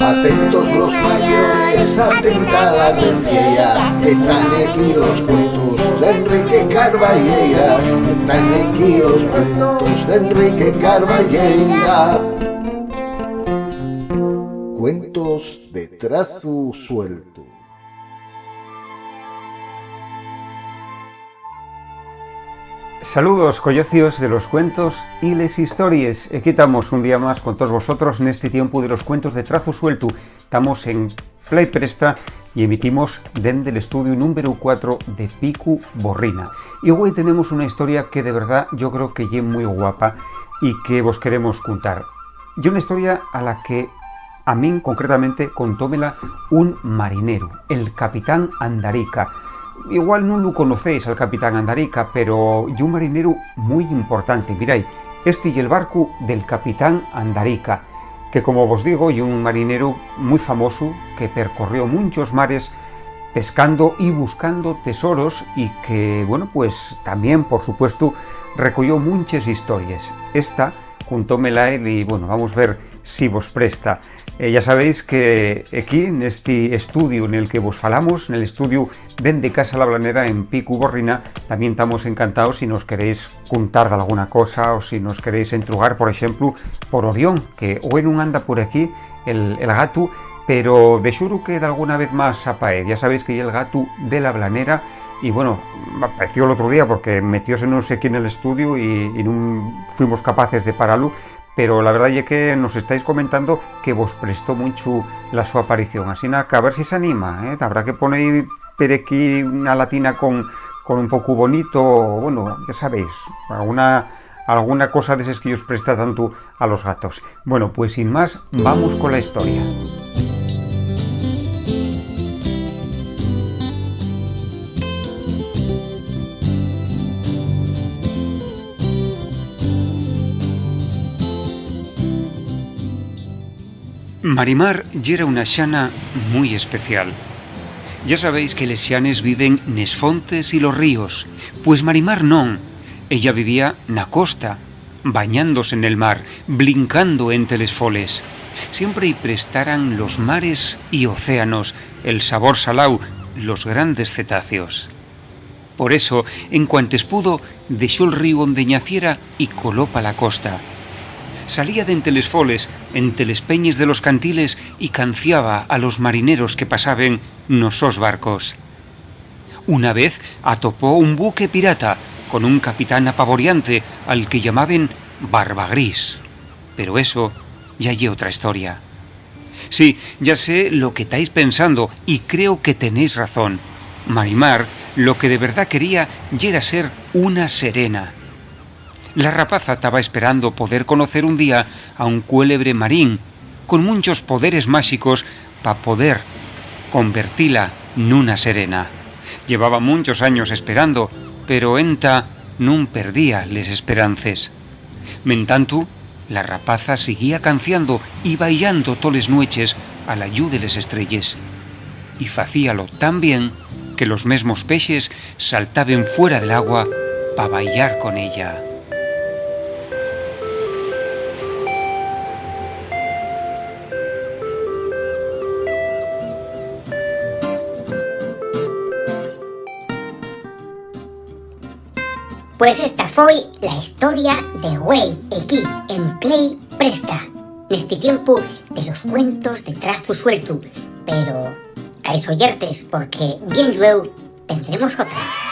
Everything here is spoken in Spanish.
Atentos los mayores, atenta la audiencia, están aquí los cuentos de Enrique Carballeira, están aquí los cuentos de Enrique Carballeira. Cuentos de trazo suelto. Saludos, collocios de los cuentos y les historias. Aquí estamos un día más con todos vosotros en este tiempo de los cuentos de trazo suelto. Estamos en Play Presta y emitimos desde el estudio número 4 de Picu Borrina. Y hoy tenemos una historia que de verdad yo creo que es muy guapa y que vos queremos contar. Y una historia a la que a mí concretamente contómela un marinero, el Capitán Andarica. Igual no lo conocéis al Capitán Andarica, pero es un marinero muy importante. Miráis, este es el barco del Capitán Andarica, que como vos digo, es un marinero muy famoso que percorrió muchos mares pescando y buscando tesoros y que, bueno, pues también, por supuesto, recogió muchas historias. Esta, contómela él y, bueno, vamos a ver si vos presta. Ya sabéis que aquí, en este estudio en el que vos falamos, en el estudio dende Casa La Blanera en Picu Borrina, también estamos encantados si nos queréis contar de alguna cosa o si nos queréis entrugar, por ejemplo, por Orión, que hoy no anda por aquí el gato, pero de xuro que de alguna vez más apae. Ya sabéis que es el gato de La Blanera y bueno, apareció el otro día porque metióse no sé quién en el estudio y no fuimos capaces de pararlo. Pero la verdad es que nos estáis comentando que vos prestó mucho la su aparición. Así que a ver si se anima, ¿eh? Habrá que poner por aquí una latina con un poco bonito, bueno, ya sabéis, alguna cosa de esas que os presta tanto a los gatos. Bueno, pues sin más, vamos con la historia. Marimar era una xana muy especial. Ya sabéis que les xanes viven nes fontes y los ríos, pues Marimar non. Ella vivía na costa, bañándose en el mar, brincando entre les foles. Siempre y prestaran los mares y océanos, el sabor salao, los grandes cetáceos. Por eso, en cuantes pudo, dexó el río onde ñaciera y coló pa la costa. Salía de entre les foles, entre les peñes de los cantiles y canciaba a los marineros que pasaban nos sos barcos. Una vez atopó un buque pirata con un capitán apavoriante al que llamaban Barba Gris. Pero eso ya hay otra historia. Sí, ya sé lo que estáis pensando y creo que tenéis razón. Marimar lo que de verdad quería era ser una serena. La rapaza estaba esperando poder conocer un día a un cuélebre marín con muchos poderes mágicos para poder convertirla en una serena. Llevaba muchos años esperando, pero enta no perdía les esperances. Mentanto, la rapaza seguía canciando y bailando toles nueches a la lluz de les estrellas. Y facíalo tan bien que los mesmos peixes saltaban fuera del agua para bailar con ella. Pues esta foi la historia de Güey, aquí, en Play Presta, neste tiempo de los cuentos de trazo suelto. Pero, caes oyertes, porque bien llueu, tendremos otra.